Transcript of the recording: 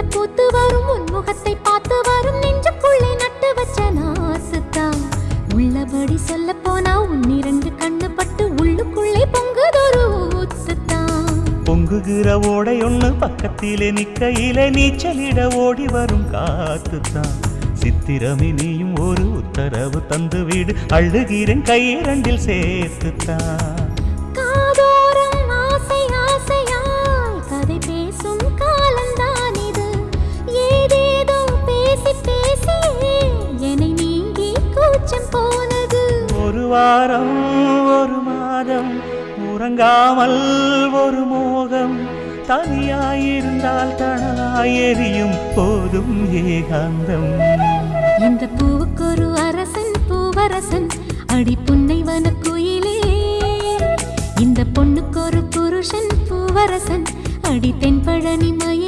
பூத்து வரும் உன்முகத்தை பார்த்து வரும் நெஞ்சுக்குள்ளே நட்டு வச்ச நாசுத்தான் உள்ளபடி சொல்ல போனா உன்னிரண்டு கண்ணு பட்டு உள்ளுக்குள்ளே பொங்குதொரு ஊத்துத்தான் பொங்குகிற ஓடை ஒண்ணு பக்கத்திலே நிக்கையிலே நீச்சலிட ஓடி வரும் காத்துத்தான் சித்திரமே நீயும் ஒரு உத்தரவு தந்து வீடு அழுகிறேன் கையிரண்டில் சேர்த்துத்தான் காதோரம் ஆசை ஆசையாய் கதை பேசும் காலந்தான் இது ஏதேதோ பேசி பேசி என்னை நீங்கி கூச்சம் போனது ஒரு வாரம் ஒரு மாதம் உறங்காமல் ஒரு மோகம் தனியாயிருந்தால் தனலாய் எரியும் போதும் ஏகாந்தம் இந்த பூவுக்கொரு அரசன் பூவரசன் அடி புன்னைவன குயிலே இந்த பொண்ணுக்கொரு புருஷன் பூவரசன் அடி தென்பழனி மயில்